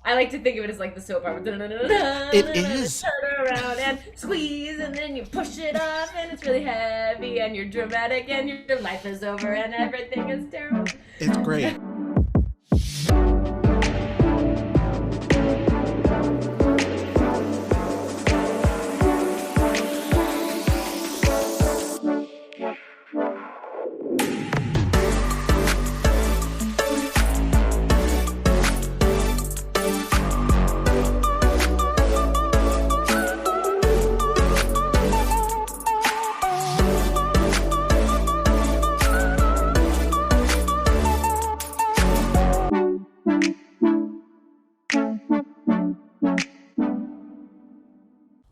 I like to think of it as like the soap opera. It is. Turn around and squeeze, and then you push it off, and it's really heavy, and you're dramatic, and your life is over, and everything is terrible. It's great.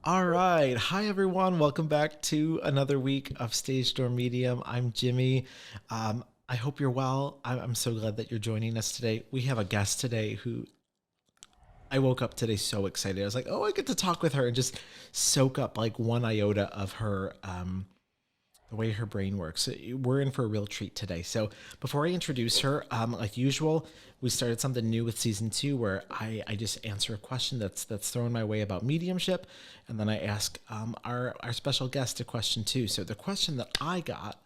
All right. Hi, everyone. Welcome back to another week of Stage Door Medium. I'm Jimmy. I hope you're well. I'm so glad that you're joining us today. We have a guest today who I woke up today so excited. I was like, oh, I get to talk with her and just soak up like one iota of her, the way her brain works. We're in for a real treat today. So before I introduce her, like usual, we started something new with season 2 where I just answer a question that's thrown my way about mediumship, and then I ask our special guest a question too. So the question that I got,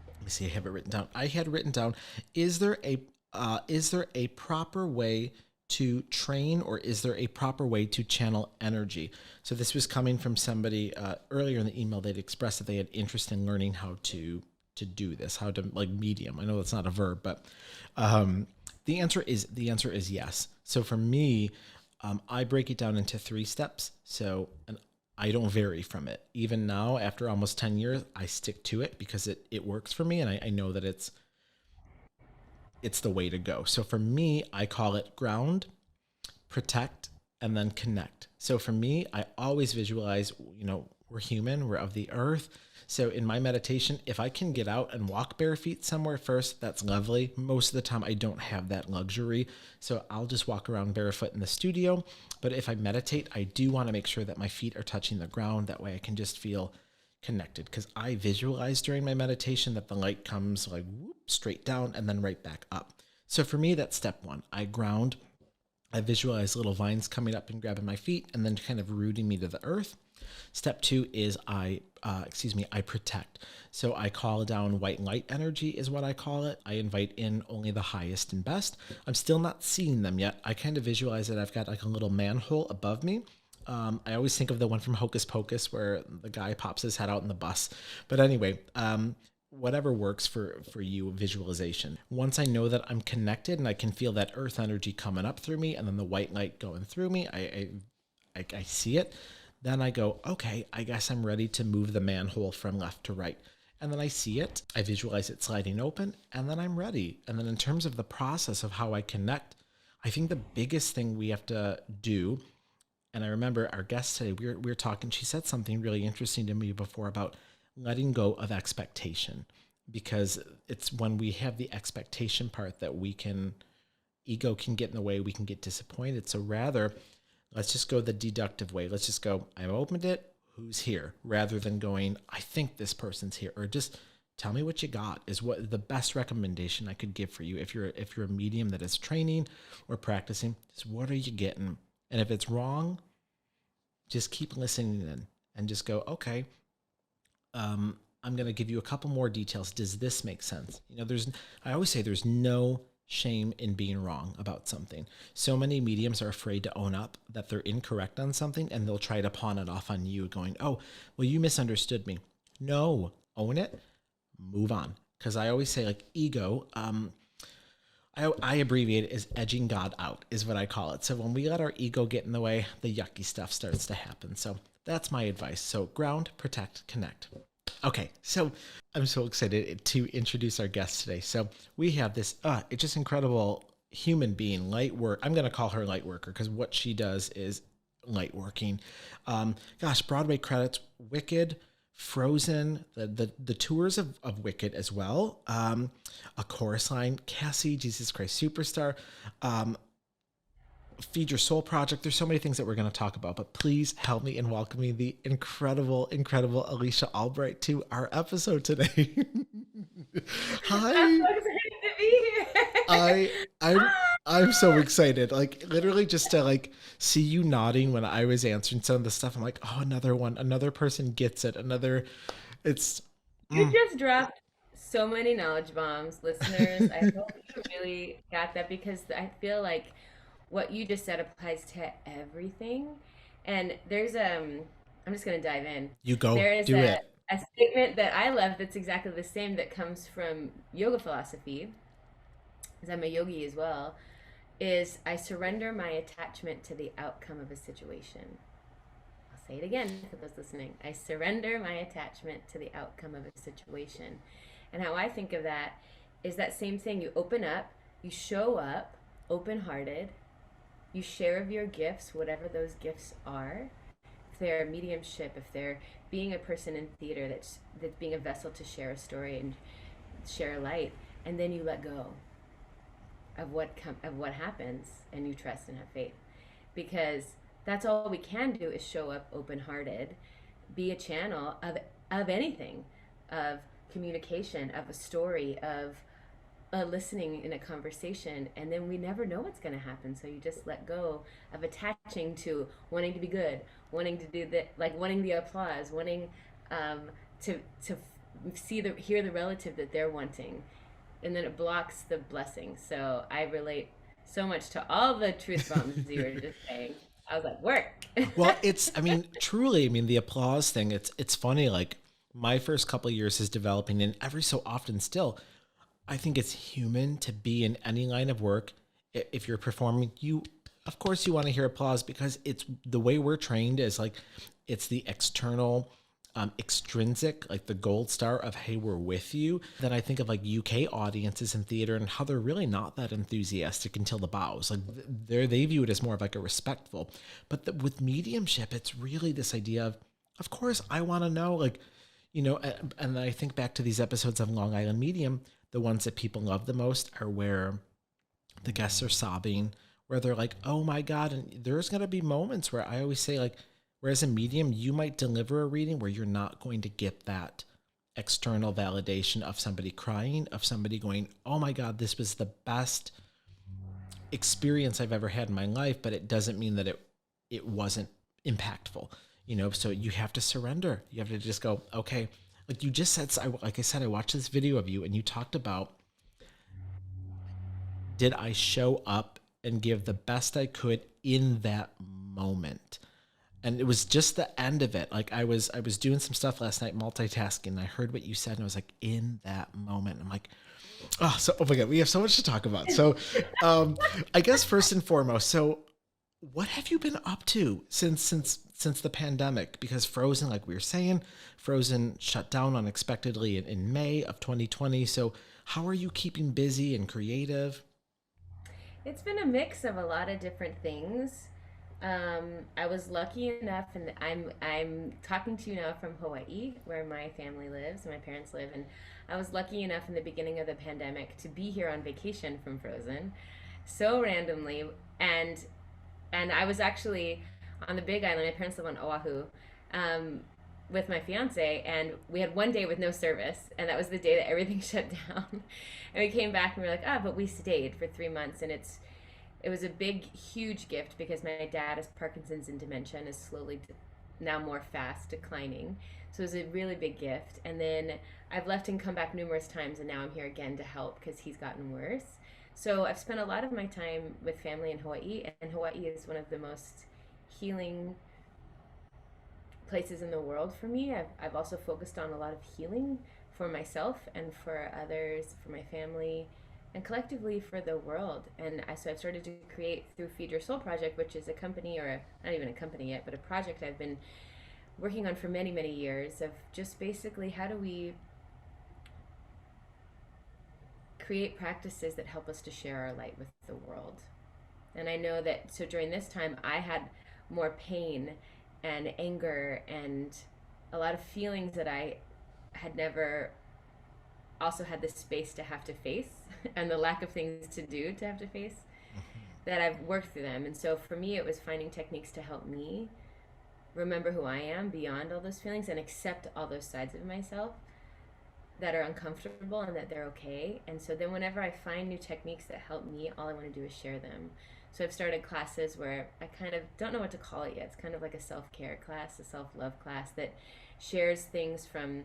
let me see, I have it written down. I had written down: is there a proper way to train, or is there a proper way to channel energy? So this was coming from somebody earlier in the email. They'd expressed that they had interest in learning how to do this, how to like medium. I know that's not a verb, but the answer is yes. So for me, I break it down into 3 steps. So, and I don't vary from it. Even now, after almost 10 years, I stick to it because it works for me, and I know that it's the way to go. So for me, I call it ground, protect, and then connect. So for me, I always visualize, we're human, we're of the earth. So in my meditation, if I can get out and walk bare feet somewhere first, that's lovely. Most of the time, I don't have that luxury. So I'll just walk around barefoot in the studio. But if I meditate, I do want to make sure that my feet are touching the ground. That way I can just feel connected, because I visualize during my meditation that the light comes like whoop, straight down and then right back up. So for me, that's step 1. I ground. I visualize little vines coming up and grabbing my feet and then kind of rooting me to the earth. Step 2 is I protect. So I call down white light energy is what I call it. I invite in only the highest and best. I'm still not seeing them yet. I kind of visualize that I've got like a little manhole above me. I always think of the one from Hocus Pocus where the guy pops his head out in the bus. But anyway, whatever works for you, visualization. Once I know that I'm connected and I can feel that earth energy coming up through me and then the white light going through me, I see it. Then I go, okay, I guess I'm ready to move the manhole from left to right. And then I see it, I visualize it sliding open, and then I'm ready. And then in terms of the process of how I connect, I think the biggest thing we have to do, and I remember our guest today, we were talking, she said something really interesting to me before about letting go of expectation, because it's when we have the expectation part that ego can get in the way, we can get disappointed. So rather, let's just go the deductive way. Let's just go, I opened it, who's here? Rather than going, I think this person's here, or just tell me what you got is what the best recommendation I could give for you. If you're a medium that is training or practicing, is what are you getting? And if it's wrong, just keep listening in and just go, okay, I'm going to give you a couple more details. Does this make sense? I always say there's no shame in being wrong about something. So many mediums are afraid to own up that they're incorrect on something, and they'll try to pawn it off on you going, oh, well, you misunderstood me. No, own it, move on. Because I always say like ego, I abbreviate it as edging God out is what I call it. So when we let our ego get in the way, the yucky stuff starts to happen. So that's my advice. So ground, protect, connect. Okay, so I'm so excited to introduce our guest today. So we have this it's just incredible human being, light work. I'm going to call her light worker because what she does is light working. Broadway credits, Wicked, Frozen, the tours of Wicked as well. A chorus line, Cassie, Jesus Christ Superstar, Feed Your Soul Project. There's so many things that we're going to talk about, but please help me in welcoming the incredible Alicia Albright to our episode today. Hi. I'm so excited to be here. I'm I'm so excited. Like literally just to like see you nodding when I was answering some of the stuff. I'm like, oh, another one, another person gets it. Another, it's, You mm, just dropped so many knowledge bombs, listeners. I hope you really got that because I feel like what you just said applies to everything. And I'm just gonna dive in. you go There is do it. a statement that I love that's exactly the same that comes from yoga philosophy, because I'm a yogi as well, is I surrender my attachment to the outcome of a situation. I'll say it again for those listening. I surrender my attachment to the outcome of a situation. And how I think of that is that same thing. You open up, you show up open hearted, you share of your gifts, whatever those gifts are. If they're mediumship, if they're being a person in theater that's being a vessel to share a story and share a light, and then you let go of what happens and you trust and have faith, because that's all we can do is show up open hearted, be a channel of anything, of communication, of a story, of listening in a conversation, and then we never know what's going to happen. So you just let go of attaching to wanting to be good, wanting to do that, like wanting the applause, wanting um, to hear the relative that they're wanting, and then it blocks the blessing. So I relate so much to all the truth bombs you were just saying. I was like, work. Well, it's, I mean, truly, I mean, the applause thing, it's funny. Like my first couple of years is developing, and every so often still, I think it's human to be in any line of work. If you're performing, you, of course, you want to hear applause because it's the way we're trained is like, it's the external, extrinsic, like the gold star of, hey, we're with you. Then I think of like UK audiences in theater and how they're really not that enthusiastic until the bows. Like they view it as more of like a respectful. But with mediumship, it's really this idea of course, I want to know, like, and I think back to these episodes of Long Island Medium, the ones that people love the most are where the guests are sobbing, where they're like, oh my God. And there's going to be moments where I always say, like, whereas a medium, you might deliver a reading where you're not going to get that external validation of somebody crying, of somebody going, oh my God, this was the best experience I've ever had in my life, but it doesn't mean that it wasn't impactful, so you have to surrender. You have to just go, okay, like you just said, like I said, I watched this video of you and you talked about, did I show up and give the best I could in that moment? And it was just the end of it. Like I was doing some stuff last night, multitasking, and I heard what you said, and I was like, in that moment. I'm like, oh my God, we have so much to talk about. So I guess first and foremost, so what have you been up to since the pandemic? Because Frozen, like we were saying, Frozen shut down unexpectedly in May of 2020. So how are you keeping busy and creative? It's been a mix of a lot of different things. I was lucky enough, and I'm talking to you now from Hawaii, where my family lives, and my parents live, and I was lucky enough in the beginning of the pandemic to be here on vacation from Frozen, so randomly, and I was actually on the Big Island. My parents live on Oahu, um, with my fiance, and we had one day with no service, and that was the day that everything shut down. And we came back and we were like, but we stayed for 3 months, and it was a big, huge gift because my dad has Parkinson's and dementia and is slowly now more fast declining. So it was a really big gift. And then I've left and come back numerous times, and now I'm here again to help because he's gotten worse. So I've spent a lot of my time with family in Hawaii, and Hawaii is one of the most healing places in the world for me. I've also focused on a lot of healing for myself and for others, for my family, and collectively for the world. And so I've started to create through Feed Your Soul Project, which is a company, not even a company yet, but a project I've been working on for many, many years, of just basically how do we create practices that help us to share our light with the world. And I know that, so during this time, I had more pain and anger and a lot of feelings that I had never also had the space to have to face and the lack of things to do to have to face, that I've worked through them. And so for me, it was finding techniques to help me remember who I am beyond all those feelings and accept all those sides of myself that are uncomfortable and that they're okay. And so then whenever I find new techniques that help me, all I want to do is share them. So I've started classes where I kind of don't know what to call it yet. It's kind of like a self-care class, a self-love class that shares things from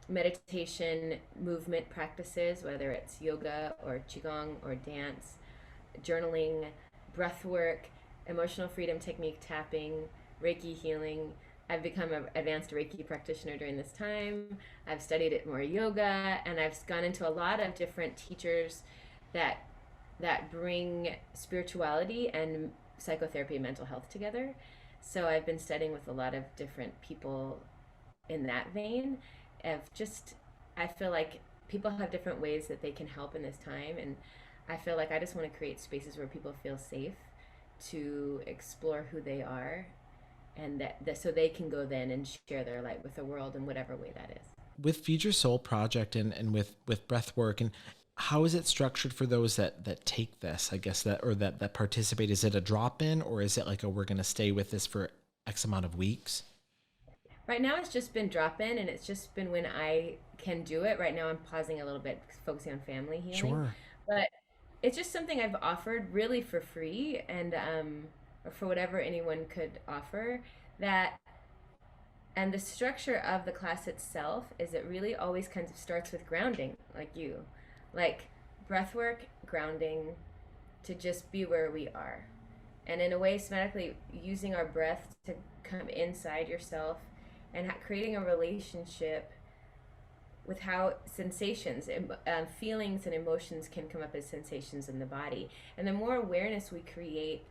meditation, movement practices, whether it's yoga or qigong or dance, journaling, breath work, emotional freedom technique, tapping, Reiki healing. I've become an advanced Reiki practitioner during this time. I've studied it more yoga, and I've gone into a lot of different teachers that bring spirituality and psychotherapy and mental health together. So I've been studying with a lot of different people in that vein of just, I feel like people have different ways that they can help in this time, and I feel like I just want to create spaces where people feel safe to explore who they are, and that so they can go then and share their light with the world in whatever way that is. With Feed Your Soul Project and with breath work, and how is it structured for those that take this, I guess, that participate? Is it a drop in, or is it like, we're going to stay with this for X amount of weeks? Right now it's just been drop in, and it's just been when I can do it. Right now I'm pausing a little bit, focusing on family healing. Sure. But it's just something I've offered really for free, and or for whatever anyone could offer that. And the structure of the class itself is it really always kind of starts with grounding, like breath work, grounding, to just be where we are. And in a way, somatically using our breath to come inside yourself and creating a relationship with how sensations, feelings, and emotions can come up as sensations in the body. And the more awareness we create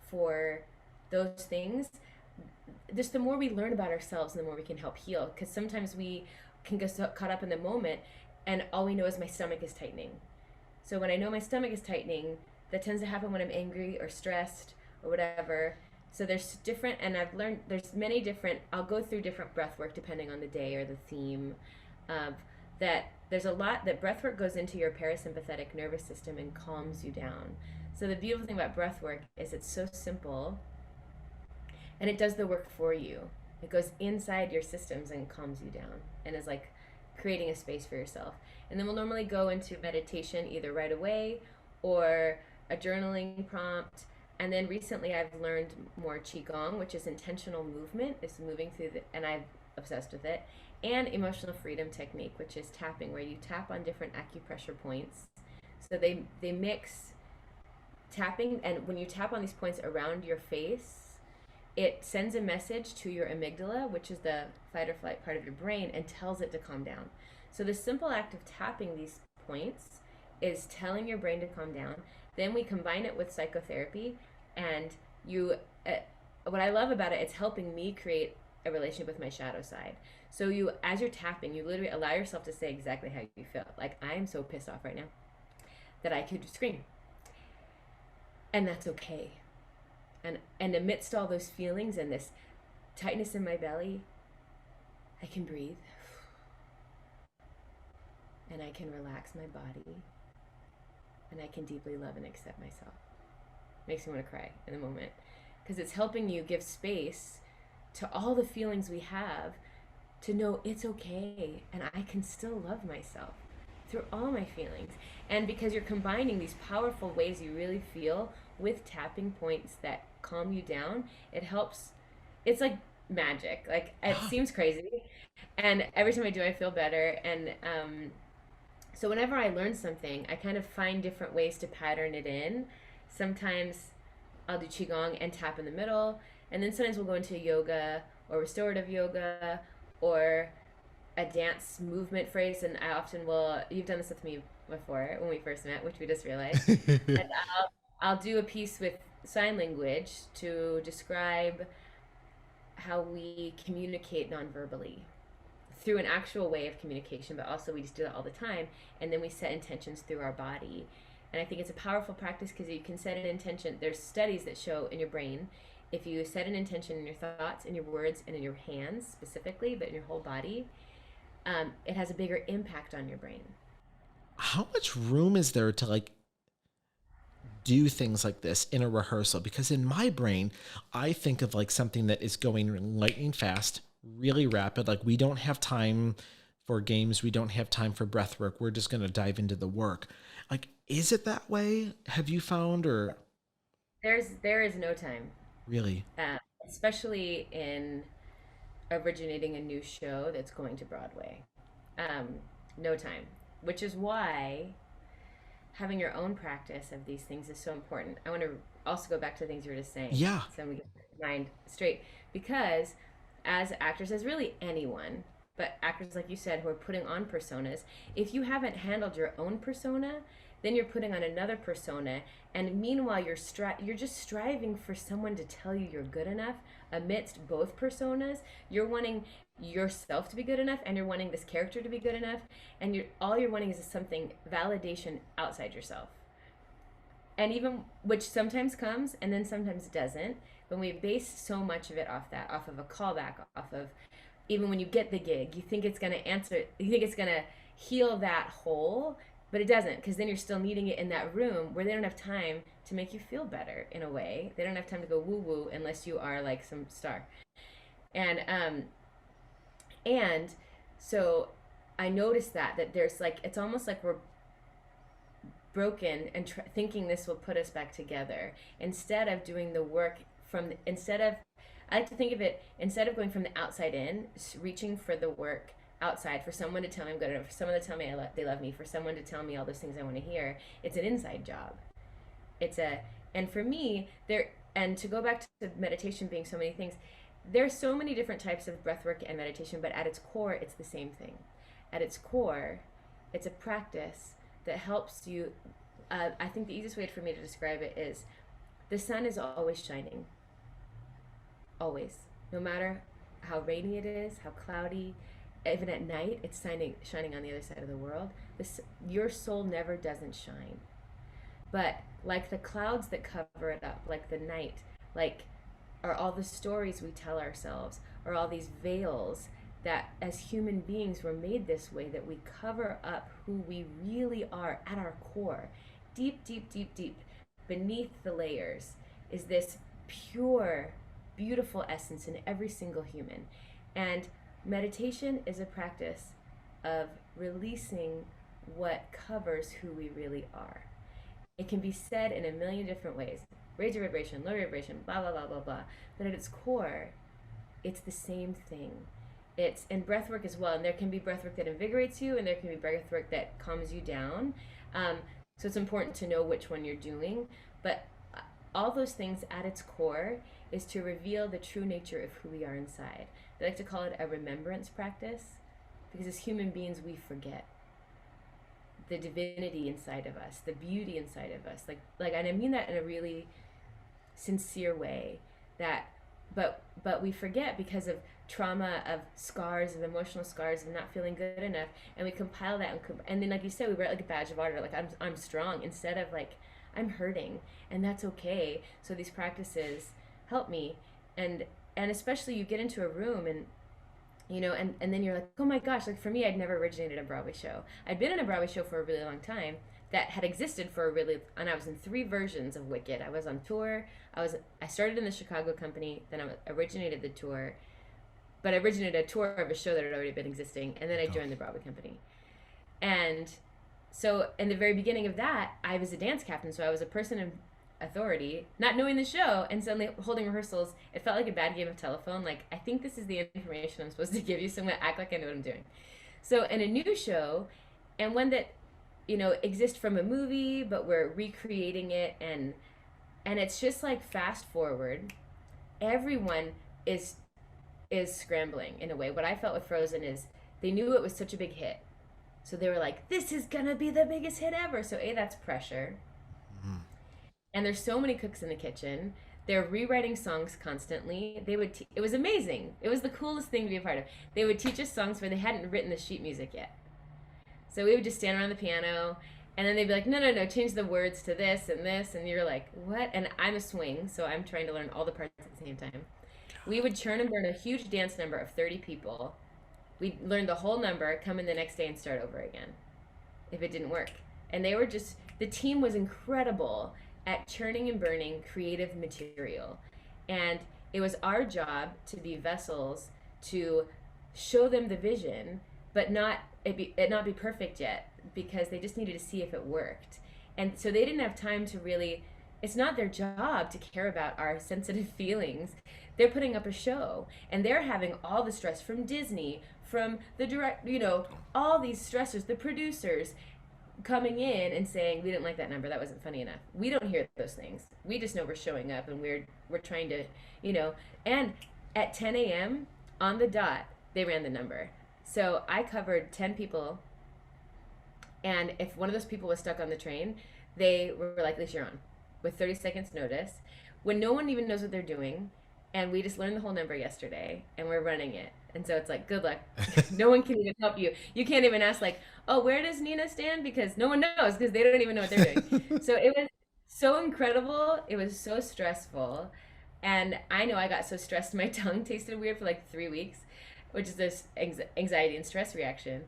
for those things, just the more we learn about ourselves and the more we can help heal. Because sometimes we can get so caught up in the moment, and all we know is my stomach is tightening. So when I know my stomach is tightening, that tends to happen when I'm angry or stressed or whatever. So there's different, and I've learned there's many different, I'll go through different breath work depending on the day or the theme. That there's a lot that breath work goes into your parasympathetic nervous system and calms you down. So the beautiful thing about breath work is it's so simple, and it does the work for you. It goes inside your systems and calms you down, and is like creating a space for yourself. And then we'll normally go into meditation either right away or a journaling prompt. And then recently I've learned more qigong, which is intentional movement, is moving through and I'm obsessed with it, and emotional freedom technique, which is tapping, where you tap on different acupressure points. So they mix tapping, and when you tap on these points around your face, it sends a message to your amygdala, which is the fight or flight part of your brain, and tells it to calm down. So the simple act of tapping these points is telling your brain to calm down. Then we combine it with psychotherapy, and what I love about it, it's helping me create a relationship with my shadow side. So as you're tapping, you literally allow yourself to say exactly how you feel. Like, I am so pissed off right now that I could scream, and that's okay. And amidst all those feelings and this tightness in my belly, I can breathe, and I can relax my body, and I can deeply love and accept myself. Makes me want to cry in the moment, because it's helping you give space to all the feelings we have, to know it's okay and I can still love myself through all my feelings. And because you're combining these powerful ways you really feel with tapping points that calm you down, it helps. It's like magic. Like, it seems crazy, and every time I do, I feel better. And so whenever I learn something, I kind of find different ways to pattern it in. Sometimes I'll do qigong and tap in the middle, and then sometimes we'll go into yoga or restorative yoga or a dance movement phrase. And I often will, you've done this with me before when we first met, which we just realized. And I'll do a piece with sign language to describe how we communicate nonverbally through an actual way of communication, but also we just do that all the time. And then we set intentions through our body. And I think it's a powerful practice because you can set an intention. There's studies that show in your brain, if you set an intention in your thoughts, in your words, and in your hands specifically, but in your whole body, it has a bigger impact on your brain. How much room is there to like do things like this in a rehearsal? Because in my brain, I think of like something that is going lightning fast, really rapid. Like, we don't have time for games. We don't have time for breath work. We're just going to dive into the work. Like, is it that way? Have you found, or There is no time, really? uh, especially in originating a new show that's going to Broadway. Um, no time, which is why having your own practice of these things is so important. I want to also go back to the things you were just saying, Yeah. so we get the mind straight. Because as actors, as really anyone, but actors like you said who are putting on personas, if you haven't handled your own persona, then you're putting on another persona, and meanwhile you're just striving for someone to tell you you're good enough amidst both personas. You're wanting yourself to be good enough, and you're wanting this character to be good enough, and you're wanting is something validation outside yourself. And even which sometimes comes and then sometimes doesn't. When we base so much of it off that, off of a callback, off of even when you get the gig, you think it's going to answer, you think it's going to heal that hole, but it doesn't, because then you're still needing it in that room where they don't have time to make you feel better in a way. They don't have time to go woo woo unless you are like some star. And so I noticed that there's like, it's almost like we're broken and thinking this will put us back together instead of doing the work instead of, I like to think of it, instead of going from the outside in, reaching for the work outside, for someone to tell me I'm good enough, for someone to tell me they love me, for someone to tell me all those things I want to hear. It's an inside job. It's a, and for me, and to go back to meditation being so many things, there's so many different types of breath work and meditation, but at its core, it's the same thing. At its core, it's a practice that helps you. I think the easiest way for me to describe it is the sun is always shining. Always. No matter how rainy it is, how cloudy, even at night, it's shining on the other side of the world. Your soul never doesn't shine. But like the clouds that cover it up, like the night, like are all the stories we tell ourselves, or all these veils that as human beings we're made this way, that we cover up who we really are at our core. Deep, deep, deep, deep beneath the layers is this pure, beautiful essence in every single human. And meditation is a practice of releasing what covers who we really are. It can be said in a million different ways. Raise your vibration, lower your vibration, blah, blah, blah, blah, blah. But at its core, it's the same thing. It's in breath work as well. And there can be breath work that invigorates you, and there can be breath work that calms you down. So it's important to know which one you're doing. But all those things at its core is to reveal the true nature of who we are inside. They like to call it a remembrance practice, because as human beings, we forget the divinity inside of us, the beauty inside of us. And I mean that in a really sincere way. That, but we forget because of trauma, of scars, of emotional scars, of not feeling good enough, and we compile that, and then, like you said, we wear it like a badge of honor. Like I'm strong, instead of like I'm hurting, and that's okay. So these practices help me, and especially you get into a room and and then you're like, oh my gosh, like for me, I'd never originated a Broadway show. I'd been in a Broadway show for a really long time that had existed and I was in 3 versions of Wicked. I was on tour. I started in the Chicago company, then I originated the tour, but I originated a tour of a show that had already been existing, and then I joined the Broadway company. And so in the very beginning of that, I was a dance captain, so I was a person in authority, not knowing the show, and suddenly holding rehearsals. It felt like a bad game of telephone. Like, I think this is the information I'm supposed to give you, so I'm going to act like I know what I'm doing. So in a new show, and one that, exists from a movie, but we're recreating it, and it's just like fast forward, everyone is scrambling in a way. What I felt with Frozen is they knew it was such a big hit. So they were like, this is going to be the biggest hit ever. So that's pressure. And there's so many cooks in the kitchen. They're rewriting songs constantly. It was amazing. It was the coolest thing to be a part of. They would teach us songs where they hadn't written the sheet music yet. So we would just stand around the piano, and then they'd be like, no, change the words to this and this. And you're like, what? And I'm a swing, so I'm trying to learn all the parts at the same time. We would churn and burn a huge dance number of 30 people. We'd learn the whole number, come in the next day and start over again if it didn't work. And the team was incredible at churning and burning creative material. And it was our job to be vessels to show them the vision but it not be perfect yet, because they just needed to see if it worked. And so they didn't have time to really, it's not their job to care about our sensitive feelings. They're putting up a show, and they're having all the stress from Disney, from the direct, all these stressors, the producers coming in and saying, we didn't like that number, that wasn't funny enough. We don't hear those things. We just know we're showing up, and we're trying to, and at 10 a.m. on the dot, they ran the number. So I covered 10 people, and if one of those people was stuck on the train, they were like, Alicia, you're on, with 30 seconds notice, when no one even knows what they're doing. And we just learned the whole number yesterday, and we're running it. And so it's like, good luck. No one can even help you. You can't even ask, like, oh, where does Nina stand? Because no one knows, because they don't even know what they're doing. So it was so incredible. It was so stressful. And I know I got so stressed, my tongue tasted weird for like 3 weeks, which is this anxiety and stress reaction.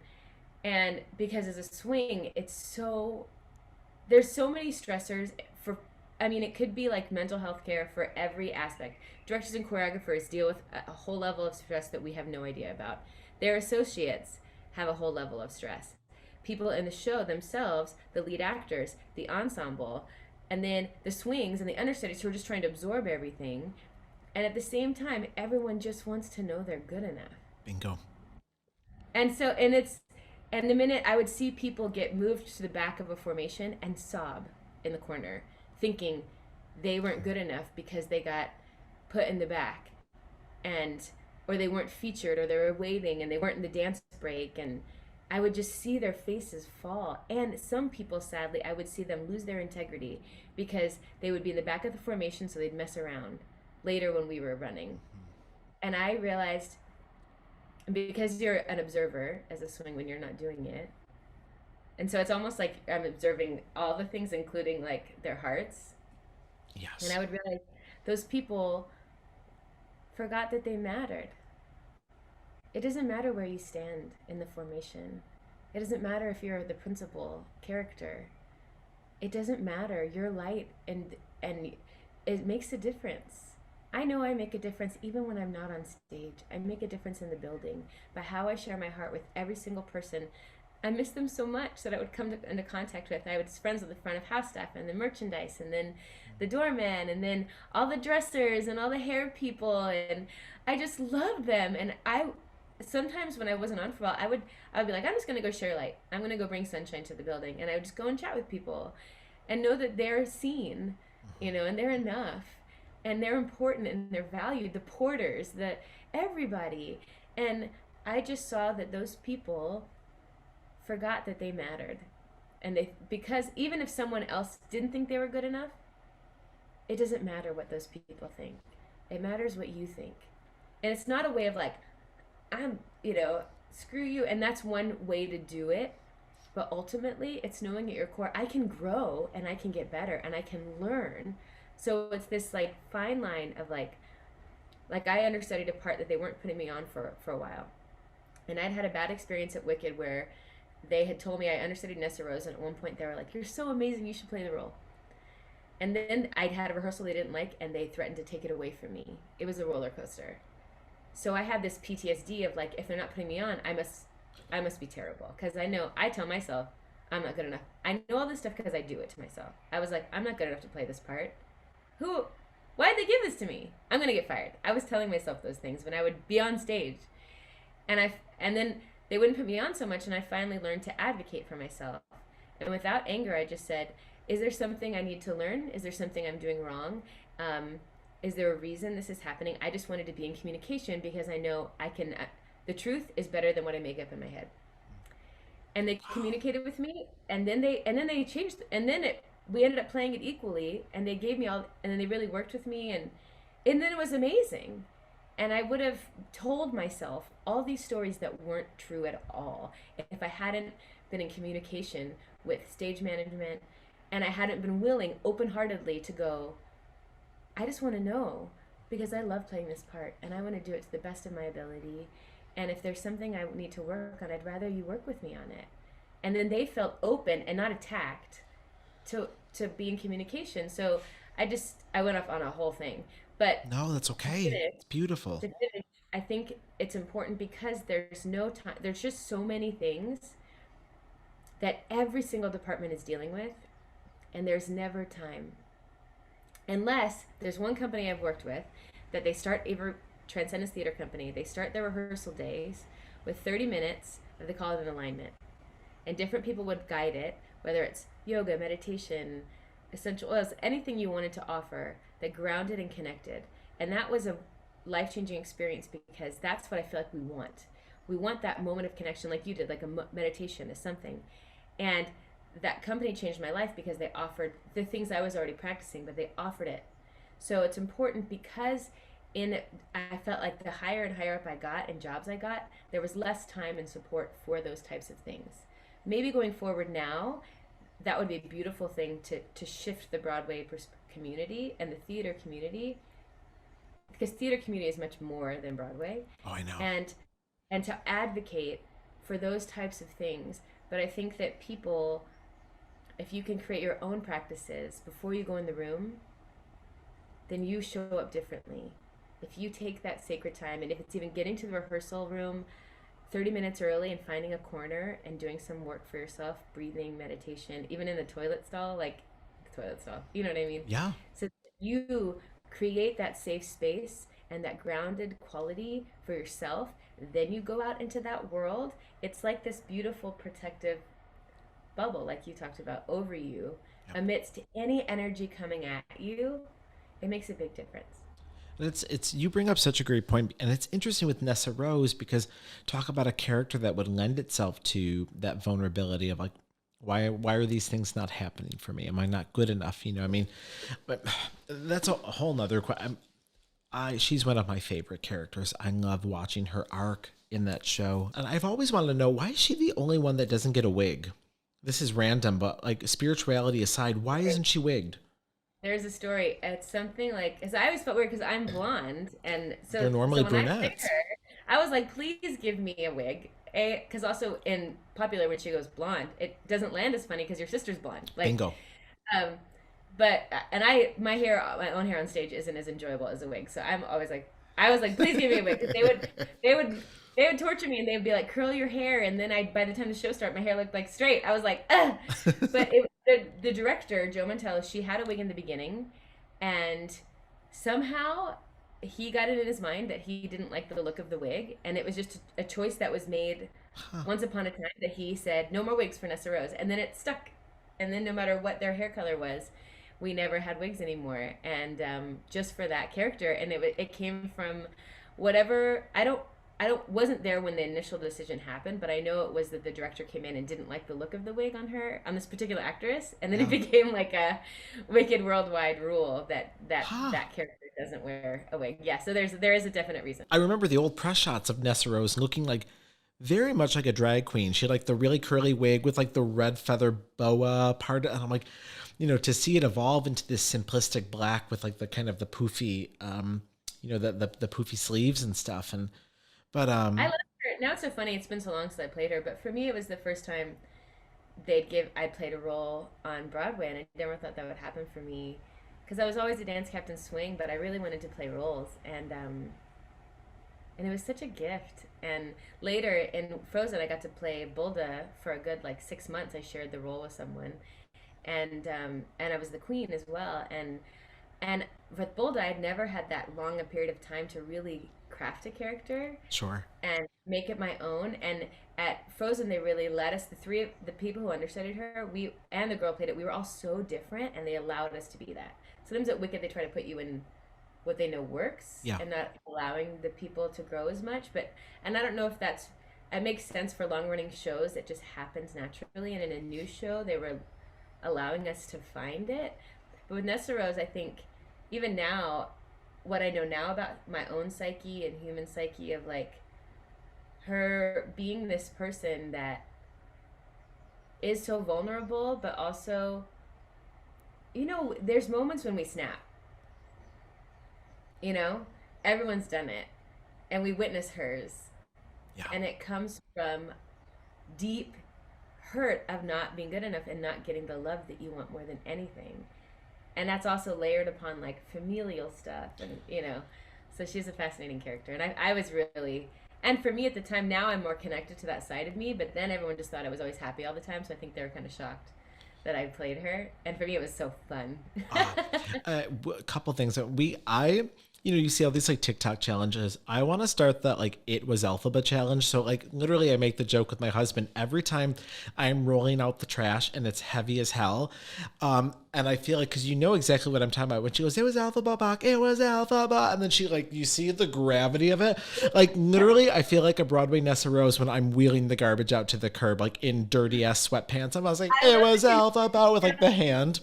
And because as a swing, there's so many stressors for, I mean, it could be like mental health care for every aspect. Directors and choreographers deal with a whole level of stress that we have no idea about. Their associates have a whole level of stress. People in the show themselves, the lead actors, the ensemble, and then the swings and the understudies who are just trying to absorb everything. And at the same time, everyone just wants to know they're good enough. Bingo. And so, and the minute I would see people get moved to the back of a formation and sob in the corner, thinking they weren't good enough because they got put in the back, or they weren't featured, or they were waiting and they weren't in the dance break, and I would just see their faces fall. And some people, sadly, I would see them lose their integrity because they would be in the back of the formation, so they'd mess around later when we were running. And I realized, because you're an observer as a swing when you're not doing it, and so it's almost like I'm observing all the things, including like their hearts. Yes. And I would realize those people forgot that they mattered. It doesn't matter where you stand in the formation. It doesn't matter if you're the principal character. It doesn't matter. You're light, and it makes a difference. I know I make a difference even when I'm not on stage. I make a difference in the building by how I share my heart with every single person. I miss them so much that I would come into contact with. I was friends with the front of house staff and the merchandise, and then the doorman, and then all the dressers and all the hair people, and I just loved them. And I sometimes when I wasn't on for a while, I would be like, I'm just gonna go share light. I'm gonna go bring sunshine to the building, and I would just go and chat with people, and know that they're seen, and they're enough, and they're important, and they're valued. The porters, everybody, and I just saw that those people forgot that they mattered, and because even if someone else didn't think they were good enough, it doesn't matter what those people think. It matters what you think. And it's not a way of like, I'm, screw you. And that's one way to do it. But ultimately, it's knowing at your core, I can grow and I can get better and I can learn. So it's this like fine line of like I understudied a part that they weren't putting me on for a while. And I'd had a bad experience at Wicked where they had told me I understudied Nessa Rose, and at one point they were like, you're so amazing, you should play the role. And then I'd had a rehearsal they didn't like, and they threatened to take it away from me. It was a roller coaster. So I had this PTSD of like, if they're not putting me on, I must be terrible. Because I tell myself, I'm not good enough. I know all this stuff because I do it to myself. I was like, I'm not good enough to play this part. Why'd they give this to me? I'm going to get fired. I was telling myself those things when I would be on stage. And then they wouldn't put me on so much, and I finally learned to advocate for myself. And without anger, I just said, is there something I need to learn? Is there something I'm doing wrong? Is there a reason this is happening? I just wanted to be in communication because I know the truth is better than what I make up in my head. And they communicated with me, and then they changed, and then we ended up playing it equally, and they gave me all, and then they really worked with me, and then it was amazing. And I would have told myself all these stories that weren't true at all if I hadn't been in communication with stage management, and I hadn't been willing open-heartedly to go, I just want to know because I love playing this part and I want to do it to the best of my ability. And if there's something I need to work on, I'd rather you work with me on it. And then they felt open and not attacked to be in communication. So I went off on a whole thing, but No, that's to okay. finish, It's beautiful. to finish, I think it's important because there's no time. There's just so many things that every single department is dealing with, and there's never time. Unless there's one company I've worked with that they start a Transcendence Theater Company. They start their rehearsal days with 30 minutes that they call it an alignment, and different people would guide it, whether it's yoga, meditation, essential oils, anything you wanted to offer that grounded and connected. And that was a life changing experience because that's what I feel like we want. We want that moment of connection, like you did, like a meditation is something. And that company changed my life because they offered the things I was already practicing, but they offered it. So it's important because in I felt like the higher and higher up I got in jobs I got, there was less time and support for those types of things. Maybe going forward now, that would be a beautiful thing to shift the Broadway community and the theater community, because theater community is much more than Broadway, Oh, I know. and and to advocate for those types of things. But I think that people, if you can create your own practices before you go in the room, then you show up differently. If you take that sacred time, and if it's even getting to the rehearsal room 30 minutes early and finding a corner and doing some work for yourself, breathing, meditation, even in the toilet stall, like the toilet stall, you know what I mean? Yeah. So you create that safe space and that grounded quality for yourself. Then you go out into that world. It's like this beautiful protective bubble, like you talked about, over you, Yep. amidst any energy coming at you. It makes a big difference. And it's you bring up such a great point, and it's interesting with Nessa Rose because talk about a character that would lend itself to that vulnerability of like, why are these things not happening for me? Am I not good enough? You know, I mean, but that's a whole nother question. I She's one of my favorite characters. I love watching her arc in that show, and I've always wanted to know, why is she the only one that doesn't get a wig? This is random, but like, spirituality aside, why isn't she wigged? There's a story. It's something like, because I always felt weird because I'm blonde, and They're so normally when I picked brunettes. her, I was like, please give me a wig. A, because also in Popular when she goes blonde, it doesn't land as funny because your sister's blonde. Like, Bingo. um, but and my own hair on stage isn't as enjoyable as a wig. So I'm always like, I was like, please give me a wig, because they would, they would torture me and they would be like, curl your hair, and then by the time the show started, my hair looked like straight. I was like, ugh. But the director Joe Mantello, she had a wig in the beginning, and somehow he got it in his mind that he didn't like the look of the wig, and it was just a choice that was made Huh. once upon a time, that he said no more wigs for Nessa Rose, and then it stuck. And then no matter what their hair color was, we never had wigs anymore, and just for that character. And it came from whatever. I don't wasn't there when the initial decision happened, but I know it was that the director came in and didn't like the look of the wig on her, on this particular actress, and then it Yeah. became like a wicked worldwide rule that Huh. that character doesn't wear a wig. Yeah, so there is a definite reason. I remember the old press shots of Nessa Rose looking like very much like a drag queen. She had like the really curly wig with like the red feather boa part. And I'm like, to see it evolve into this simplistic black with like the kind of the poofy, the poofy sleeves and stuff. And, but, I love her. Now it's so funny. It's been so long since I played her, but for me, it was the first time I played a role on Broadway, and I never thought that would happen for me because I was always a dance captain swing, but I really wanted to play roles, and it was such a gift. And later in Frozen, I got to play Bulda for a good like 6 months. I shared the role with someone, and I was the queen as well. And with Bulda, I'd never had that long a period of time to really craft a character sure. and make it my own. And at Frozen, they really let us, the three of the people who understudied her, we and the girl played it. We were all so different, and they allowed us to be that. Sometimes at Wicked, they try to put you in what they know works Yeah. and not allowing the people to grow as much. But and I don't know if that's it makes sense for long running shows. It just happens naturally, and in a new show, they were allowing us to find it. But with Nessa Rose, I think even now, what I know now about my own psyche and human psyche, of like her being this person that is so vulnerable, but also, there's moments when we snap, you know? Everyone's done it. And we witness hers. Yeah. And it comes from deep hurt of not being good enough and not getting the love that you want more than anything. And that's also layered upon like familial stuff, and so she's a fascinating character. And I was really, and for me at the time, now I'm more connected to that side of me, but then everyone just thought I was always happy all the time, so I think they were kind of shocked that I played her. And for me, it was so fun. Ah, a couple things that you see all these like TikTok challenges. I want to start that like it was alphabet challenge. So like literally I make the joke with my husband every time I'm rolling out the trash and it's heavy as hell. And I feel like, cause you know exactly what I'm talking about when she goes, it was alphabet bach, it was alphabet. And then she like, you see the gravity of it. Like literally I feel like a Broadway Nessa Rose when I'm wheeling the garbage out to the curb, like in dirty ass sweatpants. I was like, I it love was alphabet with like the hand.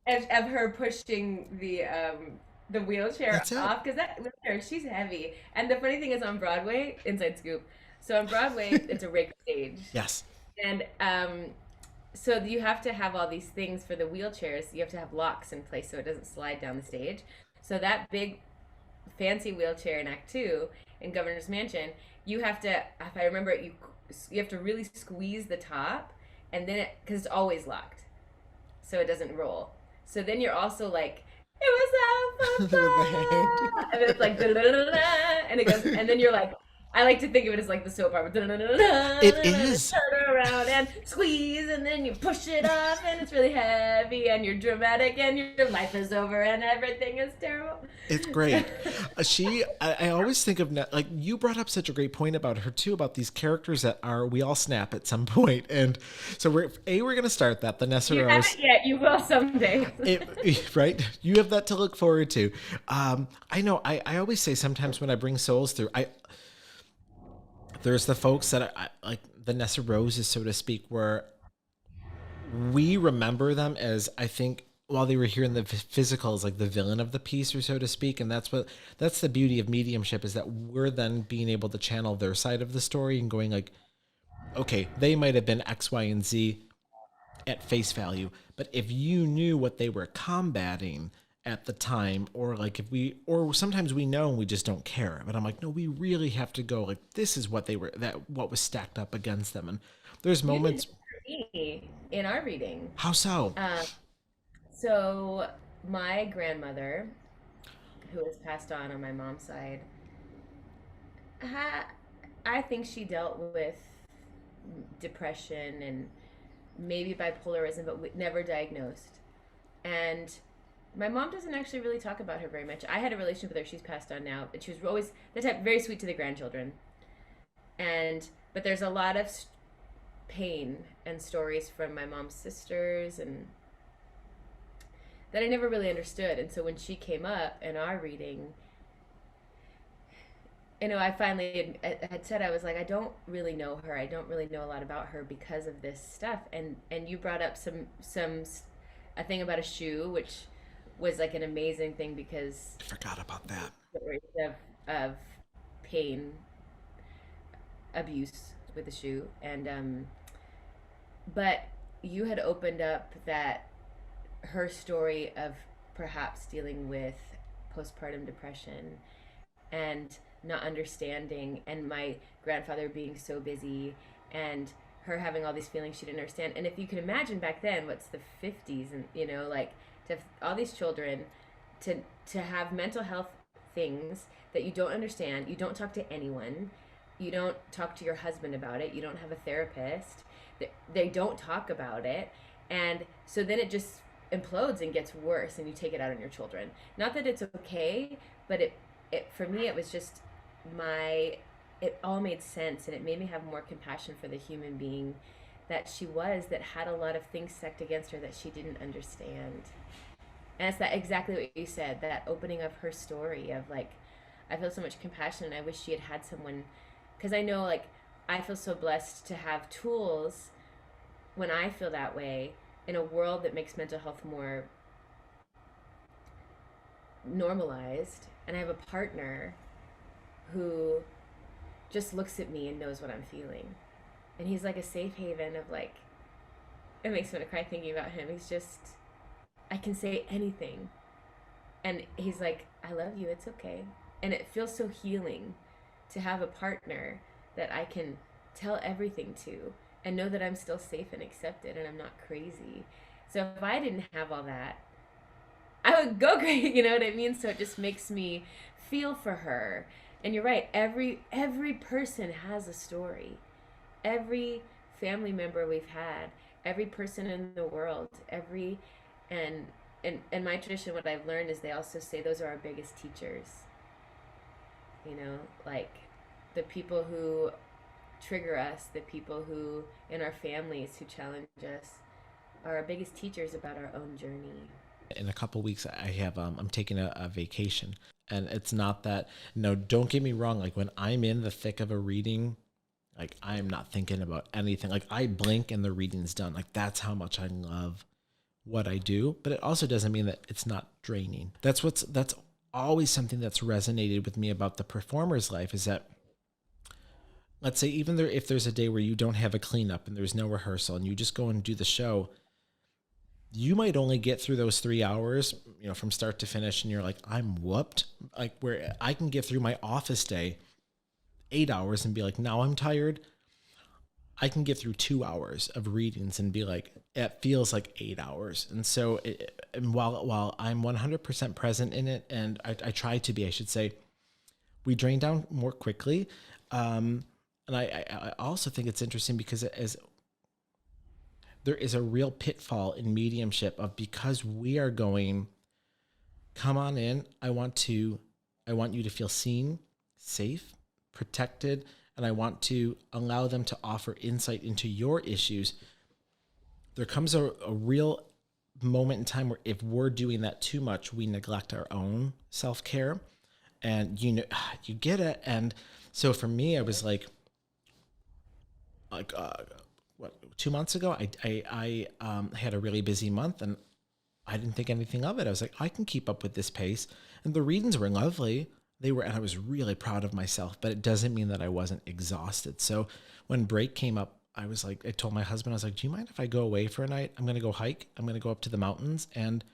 of her pushing the wheelchair That's it. off, because that wheelchair, she's heavy. And the funny thing is, on Broadway, inside scoop. So on Broadway, it's a rig stage, Yes. and so you have to have all these things for the wheelchairs. You have to have locks in place so it doesn't slide down the stage. So that big fancy wheelchair in Act Two in Governor's Mansion, you have to, if I remember it, you have to really squeeze the top, and then because it's always locked, so it doesn't roll. So then you're also like, it was With the hand. alpha, and then it's like and it goes, and then you're like, I like to think of it as like the soap opera, It and then is. turn around and squeeze, and then you push it off, and it's really heavy, and you're dramatic, and your life is over, and everything is terrible. It's great. I always think of, like, you brought up such a great point about her too, about these characters that we all snap at some point. And so we're going to start that, the Nessa You Rose. haven't yet. You will someday. Right? You have that to look forward to. I know, I always say sometimes when I bring souls through, there's the folks that like the Nessa Roses, so to speak, where we remember them as, I think, while they were here in the physical, as like the villain of the piece, or so to speak. And that's the beauty of mediumship, is that we're then being able to channel their side of the story and going like, okay, they might have been X, Y, and Z at face value, but if you knew what they were combating at the time, or like or sometimes we know and we just don't care, but I'm like, no, we really have to go like, this is what what was stacked up against them. And there's You did moments. this for me in our reading. How so? Um, so my grandmother, who was passed on my mom's side, ha- I think she dealt with depression and maybe bipolarism, but never diagnosed. And my mom doesn't actually really talk about her very much. I had a relationship with her. She's passed on now, but she was always the type very sweet to the grandchildren. And but there's a lot of pain and stories from my mom's sisters and that I never really understood. And so when she came up in our reading, I finally had said, I was like, I don't really know her. I don't really know a lot about her because of this stuff. And you brought up a thing about a shoe, which was like an amazing thing because I forgot about that. stories of pain, abuse with the shoe, and but you had opened up that her story of perhaps dealing with postpartum depression and not understanding, and my grandfather being so busy, and her having all these feelings she didn't understand. And if you can imagine back then, what's the 50s, and like to have all these children to have mental health things that you don't understand, you don't talk to anyone, you don't talk to your husband about it, you don't have a therapist, they don't talk about it, and so then it just implodes and gets worse, and you take it out on your children. Not that it's okay, but it for me, it was just it all made sense, and it made me have more compassion for the human being that she was, that had a lot of things stacked against her that she didn't understand. And it's that exactly what you said, that opening of her story of like, I feel so much compassion, and I wish she had someone, because I know, like, I feel so blessed to have tools when I feel that way in a world that makes mental health more normalized. And I have a partner who just looks at me and knows what I'm feeling. And he's like a safe haven of like, it makes me want to cry thinking about him. He's just, I can say anything. And he's like, I love you, it's okay. And it feels so healing to have a partner that I can tell everything to and know that I'm still safe and accepted and I'm not crazy. So if I didn't have all that, I would go crazy, you know what I mean? So it just makes me feel for her. And you're right, every person has a story. Every family member we've had, every person in the world, every and in my tradition what I've learned is they also say those are our biggest teachers. You know, like the people who trigger us, the people who in our families who challenge us are our biggest teachers about our own journey. In a couple weeks, I'm taking a vacation, and it's not that. No, don't get me wrong. Like when I'm in the thick of a reading, like I'm not thinking about anything. Like I blink and the reading's done. Like that's how much I love what I do. But it also doesn't mean that it's not draining. That's always something that's resonated with me about the performer's life is that, let's say even there if there's a day where you don't have a cleanup and there's no rehearsal and you just go and do the show, you might only get through those 3 hours, from start to finish, and you're like, I'm whooped. Like where I can get through my office day 8 hours and be like, now I'm tired. I can get through 2 hours of readings and be like, it feels like 8 hours. And so, and while I'm 100% present in it, and I try to be, I should say, we drain down more quickly. And I also think it's interesting because as there is a real pitfall in mediumship of because we are going, come on in. I want you to feel seen, safe, protected, and I want to allow them to offer insight into your issues. There comes a real moment in time where if we're doing that too much, we neglect our own self-care, and you get it. And so for me, I was like what 2 months ago, I had a really busy month, and I didn't think anything of it. I was like, I can keep up with this pace, and the readings were lovely. And I was really proud of myself, but it doesn't mean that I wasn't exhausted. So when break came up, I was like, I told my husband, I was like, do you mind if I go away for a night? I'm going to go hike. I'm going to go up to the mountains and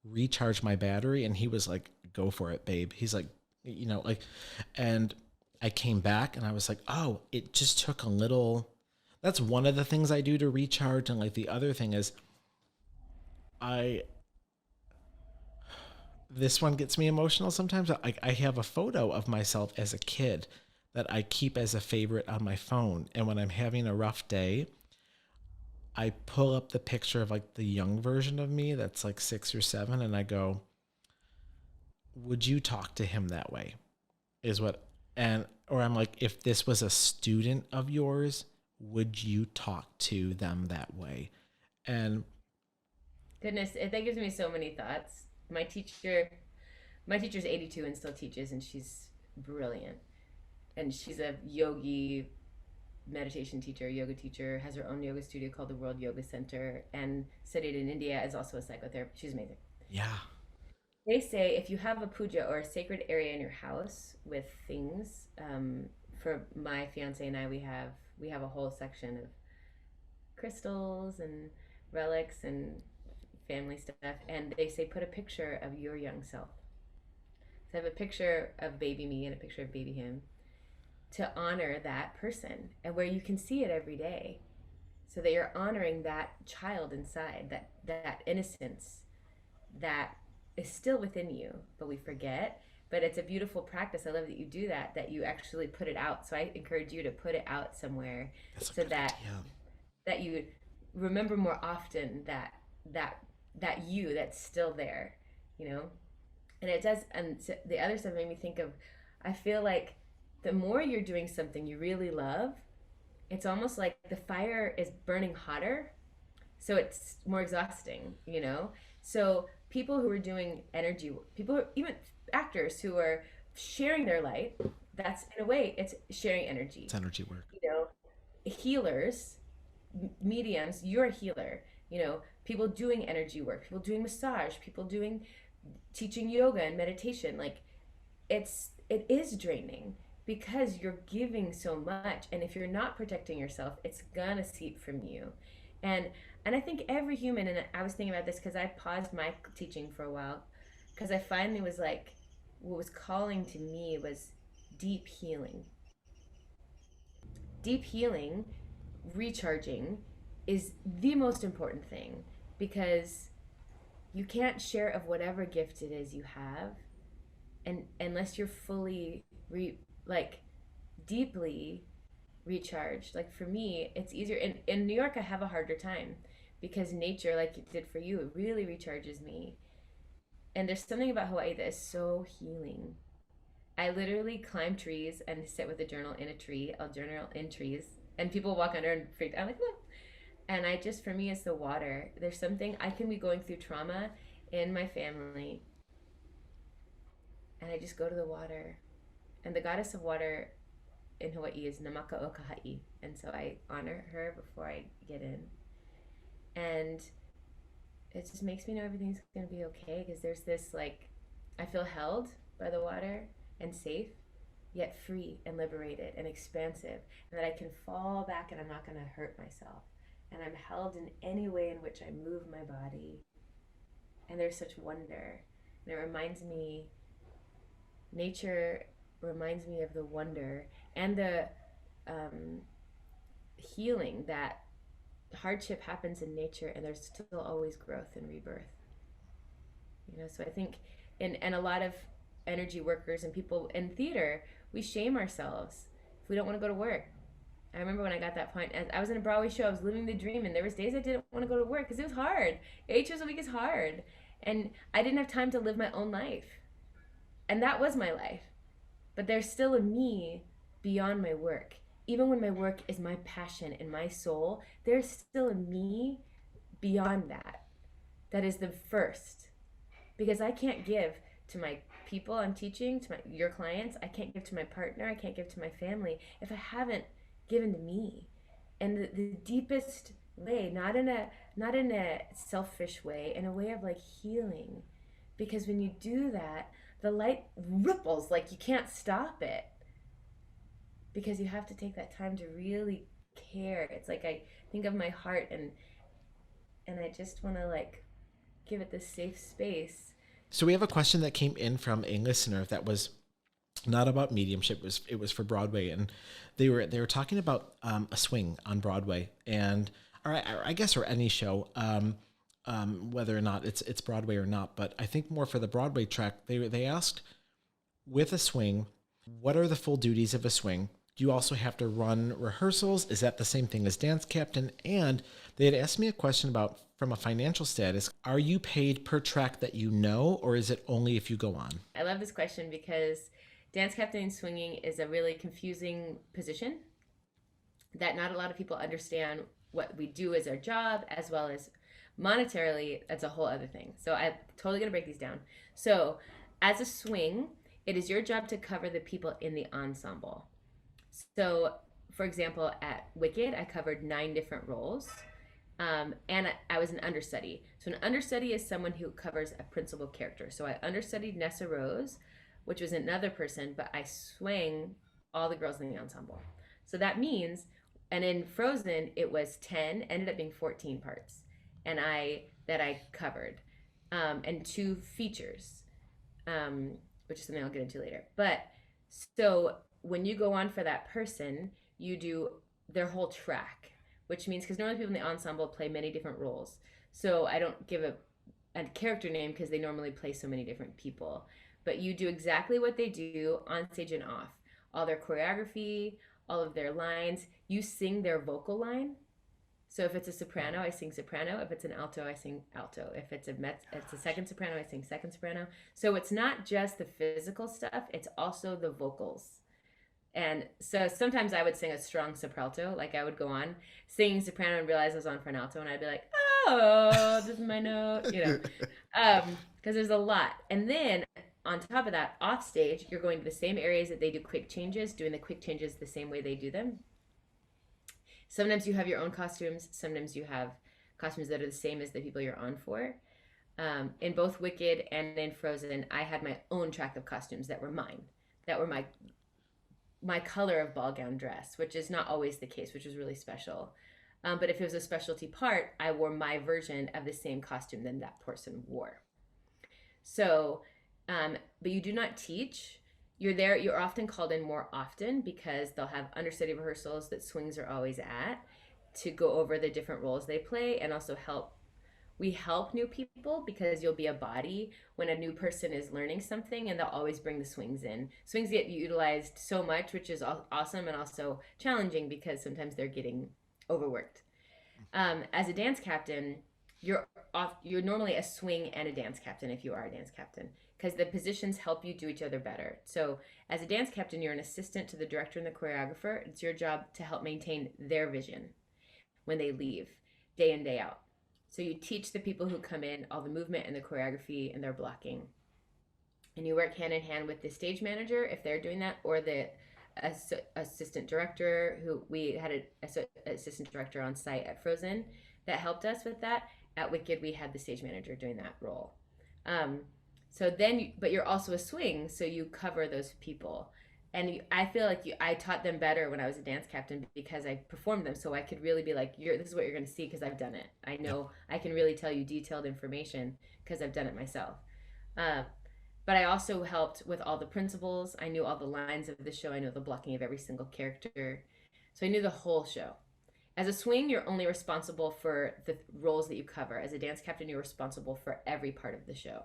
recharge my battery. And he was like, go for it, babe. He's like, and I came back and I was like, oh, it just took a little. That's one of the things I do to recharge. And like the other thing is, I this one gets me emotional sometimes. I have a photo of myself as a kid that I keep as a favorite on my phone. And when I'm having a rough day, I pull up the picture of like the young version of me that's like 6 or 7, and I go, would you talk to him that way? Is what, and, or I'm like, if this was a student of yours, would you talk to them that way? And Goodness, that gives me so many thoughts. My teacher, my teacher's 82 and still teaches, and she's brilliant. And she's a yogi meditation teacher, yoga teacher, has her own yoga studio called the World Yoga Center, and studied in India, is also a psychotherapist. She's amazing. yeah, They say if you have a puja or a sacred area in your house with things, for my fiance and I, we have a whole section of crystals and relics and family stuff, and they say put a picture of your young self. So I have a picture of baby me and a picture of baby him to honor that person, and where you can see it every day, so that you're honoring that child inside, that innocence that is still within you, but we forget. But it's a beautiful practice. I love that you do that, that you actually put it out. So I encourage you to put it out somewhere, that's a so good idea. that you remember more often that that you that's still there, you know. And it does. And so the other stuff made me think of, I feel like the more you're doing something you really love, it's almost like the fire is burning hotter, so it's more exhausting, you know. So people who are doing energy, people, even actors who are sharing their light, that's in a way it's sharing energy, It's energy work. you know. Healers, mediums, you're a healer, you know. People doing energy work, people doing massage, people doing teaching yoga and meditation, like it is draining because you're giving so much, and if you're not protecting yourself, it's gonna seep from you. And I think every human, and I was thinking about this because I paused my teaching for a while, because I finally was like, what was calling to me was deep healing. Deep healing, recharging, is the most important thing, because you can't share of whatever gift it is you have, and unless you're fully like deeply recharged. Like for me, it's easier in New York. I have a harder time because nature, like it did for you, it really recharges me. And there's something about Hawaii that is so healing. I literally climb trees and sit with a journal in a tree. I'll journal in trees, and people walk under and freak out. I'm like, no. And I just, for me, it's the water. There's something, I can be going through trauma in my family, and I just go to the water. And the goddess of water in Hawaii is Namaka o Kahai. And so I honor her before I get in. And it just makes me know everything's going to be okay, because there's this, like, I feel held by the water and safe, yet free and liberated and expansive, and that I can fall back and I'm not going to hurt myself. And I'm held in any way in which I move my body. And there's such wonder. And it reminds me, nature reminds me of the wonder and the healing that hardship happens in nature, and there's still always growth and rebirth. You know, so I think, and a lot of energy workers and people in theater, we shame ourselves if we don't want to go to work. I remember when I got that point, as I was in a Broadway show, I was living the dream, and there was days I didn't want to go to work because it was hard. 8 shows a week is hard, and I didn't have time to live my own life, and that was my life. But there's still a me beyond my work. Even when my work is my passion and my soul, there's still a me beyond that. That is the first, because I can't give to my people I'm teaching, to your clients. I can't give to my partner. I can't give to my family if I haven't given to me. And the deepest way, not in a selfish way, in a way of like healing. Because when you do that, the light ripples like you can't stop it. Because you have to take that time to really care. It's like I think of my heart, and I just want to like give it this safe space. So we have a question that came in from a listener that was not about mediumship. It was for Broadway, and they were talking about a swing on Broadway, and or I guess or any show, whether or not it's Broadway or not. But I think more for the Broadway track, they asked, with a swing, what are the full duties of a swing? Do you also have to run rehearsals? Is that the same thing as dance captain? And they had asked me a question about, from a financial status, are you paid per track that you know, or is it only if you go on? I love this question because dance captain and swinging is a really confusing position that not a lot of people understand what we do as our job, as well as monetarily. That's a whole other thing. So I'm totally going to break these down. So as a swing, it is your job to cover the people in the ensemble. So, for example, at Wicked, I covered 9 different roles, and I was an understudy. So an understudy is someone who covers a principal character. So I understudied Nessa Rose, which was another person, but I swang all the girls in the ensemble. So that means, and in Frozen, it was 10, ended up being 14 parts, and I covered, and 2 features, which is something I'll get into later. But so when you go on for that person, you do their whole track, which means, because normally people in the ensemble play many different roles. So I don't give a character name because they normally play so many different people. But you do exactly what they do on stage and off. All their choreography, all of their lines. You sing their vocal line. So if it's a soprano, I sing soprano. If it's an alto, I sing alto. If it's a second soprano, I sing second soprano. So it's not just the physical stuff, it's also the vocals. And so sometimes I would sing a strong sopralto, like I would go on singing soprano and realize I was on for an alto, and I'd be like, oh, this is my note, you know, because there's a lot. And then on top of that, off stage, you're going to the same areas that they do quick changes, doing the quick changes the same way they do them. Sometimes you have your own costumes. Sometimes you have costumes that are the same as the people you're on for. In both Wicked and in Frozen, I had my own track of costumes that were mine, that were my color of ball gown dress, which is not always the case, which is really special. But if it was a specialty part, I wore my version of the same costume than that person wore. So, but you do not teach. You're there, you're often called in more often because they'll have understudy rehearsals that swings are always at to go over the different roles they play and also help We help new people because you'll be a body when a new person is learning something, and they'll always bring the swings in. Swings get utilized so much, which is awesome and also challenging because sometimes they're getting overworked. As a dance captain, you're you're normally a swing and a dance captain if you are a dance captain, because the positions help you do each other better. So as a dance captain, you're an assistant to the director and the choreographer. It's your job to help maintain their vision when they leave, day in, day out. So you teach the people who come in all the movement and the choreography and their blocking. And you work hand in hand with the stage manager if they're doing that, or the assistant director, who we had an assistant director on site at Frozen that helped us with that. At Wicked, we had the stage manager doing that role. But you're also a swing, so you cover those people. And I feel like I taught them better when I was a dance captain because I performed them, so I could really be like, this is what you're going to see because I've done it. I know I can really tell you detailed information because I've done it myself. But I also helped with all the principles. I knew all the lines of the show. I know the blocking of every single character. So I knew the whole show. As a swing, you're only responsible for the roles that you cover. As a dance captain, you're responsible for every part of the show.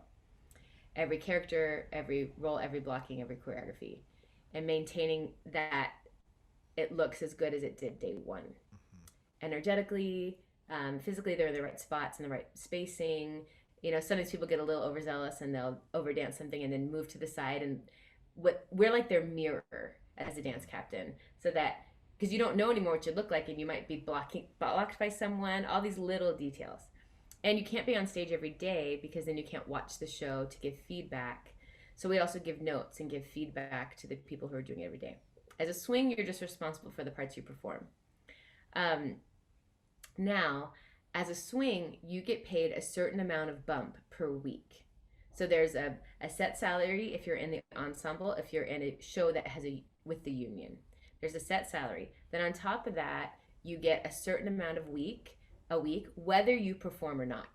Every character, every role, every blocking, every choreography. And maintaining that it looks as good as it did day one. Mm-hmm. Energetically, physically, they're in the right spots and the right spacing. Sometimes people get a little overzealous and they'll overdance something and then move to the side. And we're like their mirror as a dance captain, so that because you don't know anymore what you look like, and you might be blocked by someone. All these little details, and you can't be on stage every day because then you can't watch the show to give feedback. So we also give notes and give feedback to the people who are doing it every day. As a swing, you're just responsible for the parts you perform. Now, as a swing, you get paid a certain amount of bump per week. So there's a set salary if you're in the ensemble, if you're in a show that has with the union. There's a set salary. Then on top of that, you get a certain amount of a week, whether you perform or not.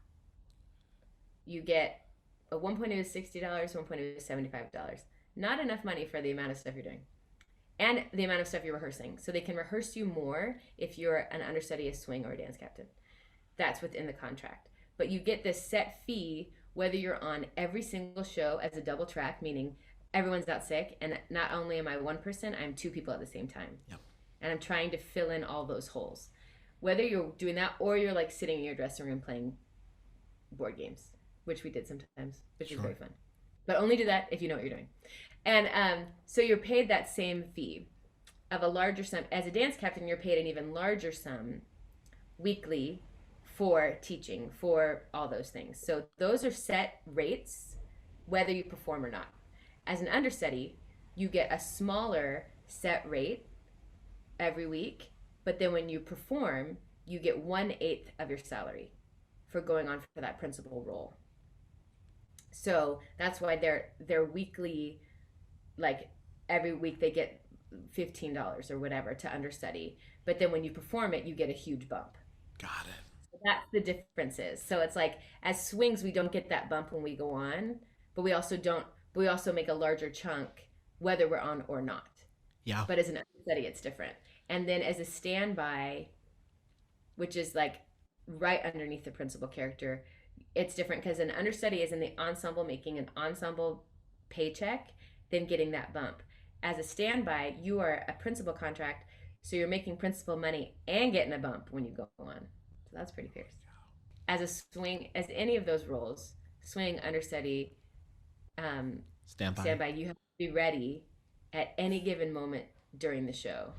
You get one point is $60, one point is $75. Not enough money for the amount of stuff you're doing. And the amount of stuff you're rehearsing. So they can rehearse you more if you're an understudy, a swing, or a dance captain. That's within the contract. But you get this set fee whether you're on every single show as a double track, meaning everyone's out sick, and not only am I one person, I'm two people at the same time. Yep. And I'm trying to fill in all those holes. Whether you're doing that or you're like sitting in your dressing room playing board games, which we did sometimes, which is very fun. But only do that if you know what you're doing. And so you're paid that same fee of a larger sum. As a dance captain, you're paid an even larger sum weekly for teaching, for all those things. So those are set rates, whether you perform or not. As an understudy, you get a smaller set rate every week, but then when you perform, you get 1/8 of your salary for going on for that principal role. So that's why they're weekly, like every week they get $15 or whatever to understudy. But then when you perform it, you get a huge bump. Got it. So that's the differences. So it's like as swings, we don't get that bump when we go on, but we also make a larger chunk whether we're on or not. Yeah. But as an understudy, it's different. And then as a standby, which is like right underneath the principal character, it's different because an understudy is in the ensemble making an ensemble paycheck, then getting that bump. As a standby, you are a principal contract, so you're making principal money and getting a bump when you go on. So that's pretty fierce. As a swing, as any of those roles, swing, understudy, standby, you have to be ready at any given moment during the show.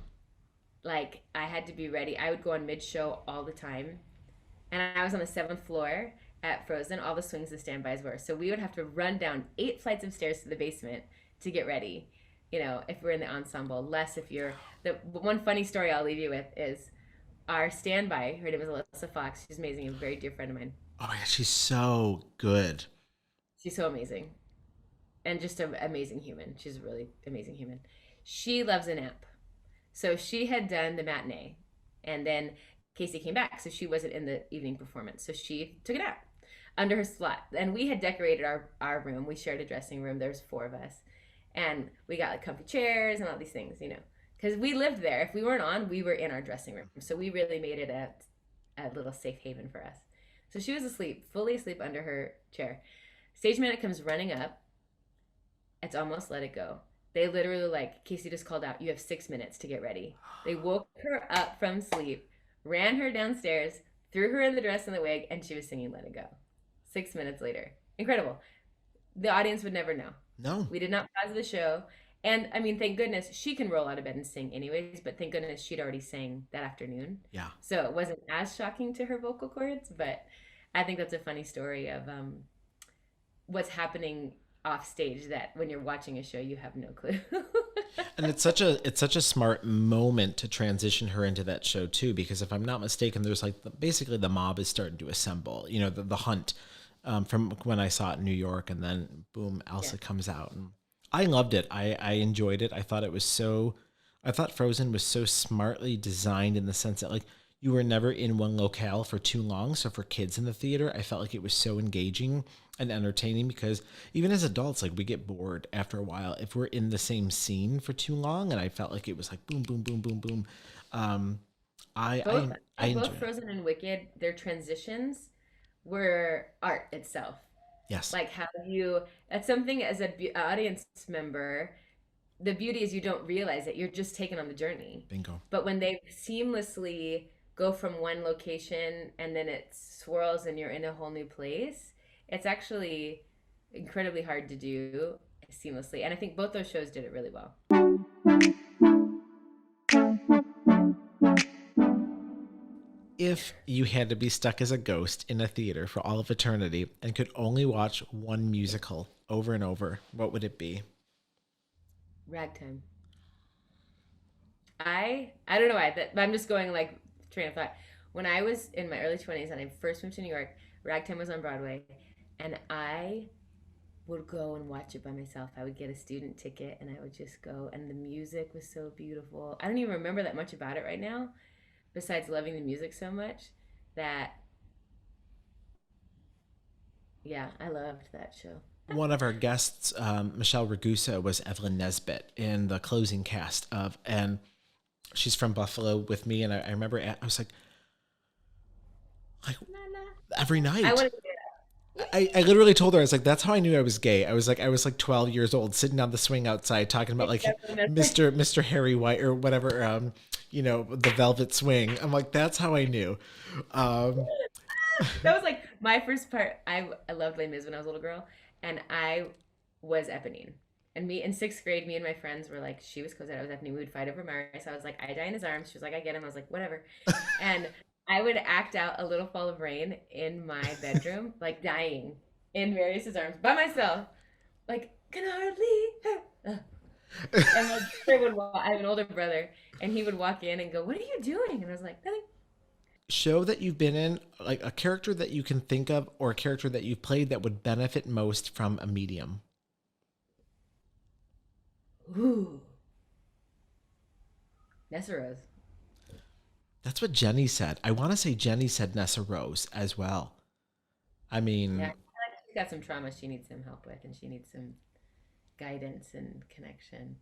Like I had to be ready. I would go on mid-show all the time, and I was on the 7th floor at Frozen. All the swings and standbys were. So we would have to run down 8 flights of stairs to the basement to get ready. If we're in the ensemble, less if you're the one funny story I'll leave you with is our standby. Her name is Alyssa Fox. She's amazing, a very dear friend of mine. Oh my God, she's so good. She's so amazing, and just an amazing human. She's a really amazing human. She loves a nap, so she had done the matinee, and then Casey came back, so she wasn't in the evening performance, so she took a nap under her slot. And we had decorated our room. We shared a dressing room. There's 4 of us. And we got like comfy chairs and all these things, because we lived there. If we weren't on, we were in our dressing room. So we really made it a little safe haven for us. So she was asleep, fully asleep under her chair. Stage manager comes running up. It's almost let it go. They literally like Casey just called out, "You have 6 minutes to get ready." They woke her up from sleep, ran her downstairs, threw her in the dress and the wig, and she was singing "Let It Go." 6 minutes later, incredible. The audience would never know. No. We did not pause the show. And I mean, thank goodness she can roll out of bed and sing anyways, but thank goodness she'd already sang that afternoon. Yeah. So it wasn't as shocking to her vocal cords, but I think that's a funny story of what's happening off stage that when you're watching a show you have no clue. And it's such a smart moment to transition her into that show too, because if I'm not mistaken, there's like basically the mob is starting to assemble. You know, the hunt from when I saw it in New York, and then boom, Elsa Yeah. comes out, and I loved it. I enjoyed it. I thought Frozen was so smartly designed in the sense that like you were never in one locale for too long. So for kids in the theater, I felt like it was so engaging and entertaining, because even as adults, like we get bored after a while if we're in the same scene for too long. And I felt like it was like boom, boom, boom, boom, boom. Um, I Both I I both enjoyed it. Frozen and Wicked, their transitions were art itself. Yes, Like how you that's something as a audience member, the beauty is you don't realize it. You're just taken on the journey. bingo. But when they seamlessly go from one location and then it swirls and you're in a whole new place, it's actually incredibly hard to do seamlessly. And I think both those shows did it really well. If you had to be stuck as a ghost in a theater for all of eternity and could only watch one musical over and over, what would it be? Ragtime. I don't know why, but I'm just going like train of thought. When I was in my early 20s and I first moved to New York, Ragtime was on Broadway, and I would go and watch it by myself. I would get a student ticket and I would just go, and the music was so beautiful. I don't even remember that much about it right now, besides loving the music so much that yeah, I loved that show. One of our guests, Michelle Ragusa, was Evelyn Nesbit in the closing cast of, and she's from Buffalo with me. And I remember I was like La, la. every I night. want to do that. I literally told her, I was like, that's how I knew I was gay. I was like 12 years old, sitting on the swing outside talking about It's like definitely missing. Mr. Harry White or whatever, the Velvet Swing. I'm like, that's how I knew. Um, That was like my first part. I loved Les Mis when I was a little girl, and I was Eponine. And me in sixth grade, me and my friends were like, she was Cosette, I was Eponine. We would fight over Marius. I was like, I die in his arms. She was like, I get him. I was like, whatever. And I would act out A Little Fall of Rain in my bedroom, like dying in Marius's arms by myself, like can hardly. And my brother I have an older brother, and he would walk in and go, "What are you doing?" And I was like, "Nothing." Show that you've been in, like a character that you can think of, or a character that you've played that would benefit most from a medium. Ooh, Nessa Rose. That's what Jenny said. I want to say Jenny said Nessa Rose as well. I Yeah, I mean, feel like she's got some trauma she needs some help with, and she needs some guidance and connection.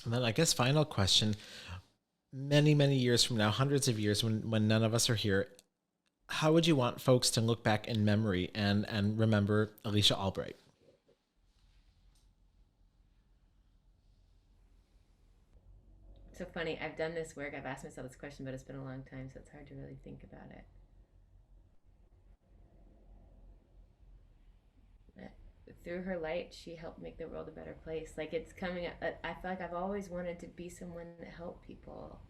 and then I guess final question, many, many years from now, hundreds of years when none of us are here, how would you want folks to look back in memory and remember Alicia Albright? So funny. I've done this work. I've asked myself this question, but it's been a long time, so it's hard to really think about it. Through her light, she helped make the world a better place. Like it's coming. I feel like I've always wanted to be someone that helped people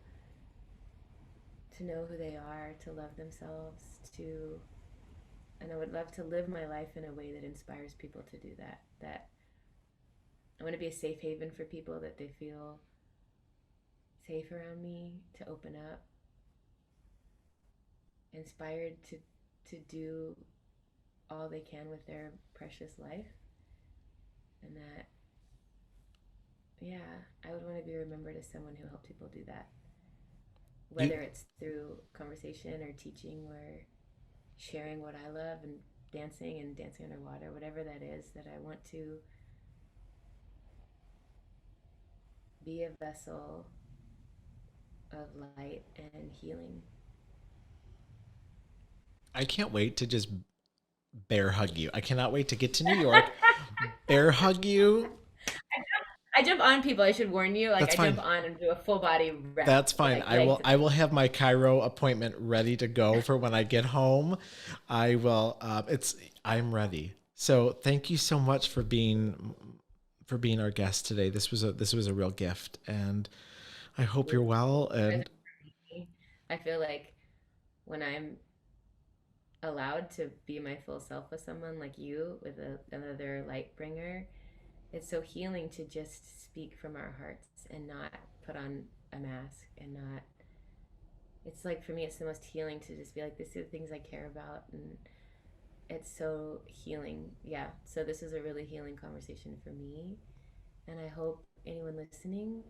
to know who they are, to love themselves, to, and I would love to live my life in a way that inspires people to do that. That I want to be a safe haven for people, that they feel safe around me, to open up, inspired to do all they can with their precious life, and that yeah, I would want to be remembered as someone who helped people do that, You whether it's through conversation or teaching or sharing what I love and dancing underwater, whatever that is, that I want to be a vessel of light and healing. I can't wait to just bear hug you. I cannot wait to get to New York, bear hug you. I jump on people. I should warn you. Like That's I jump fine. on and do a full body wrap, That's fine. like leg to I leg. will have my Cairo appointment ready to go for when I get home. I will I'm ready. So thank you so much for being our guest today. This was a real gift, and I hope you're well. And I feel like when I'm allowed to be my full self with someone like you, with another light bringer, it's so healing to just speak from our hearts and not put on a mask and not. It's like for me, it's the most healing to just be like, this is the things I care about, and it's so healing. Yeah. So this is a really healing conversation for me, and I hope anyone listening,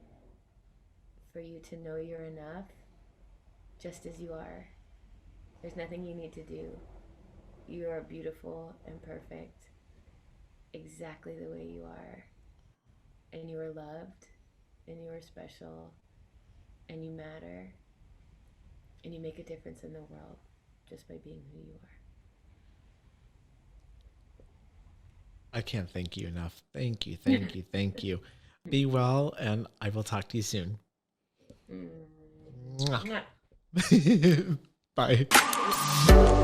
for you to know you're enough, just as you are. There's nothing you need to do. You are beautiful and perfect, exactly the way you are, and you are loved, and you are special, and you matter, and you make a difference in the world just by being who you I can't thank you enough. Thank you, thank you, thank you. Be well, and I will talk to you soon. are. Mwah. Mwah. Bye.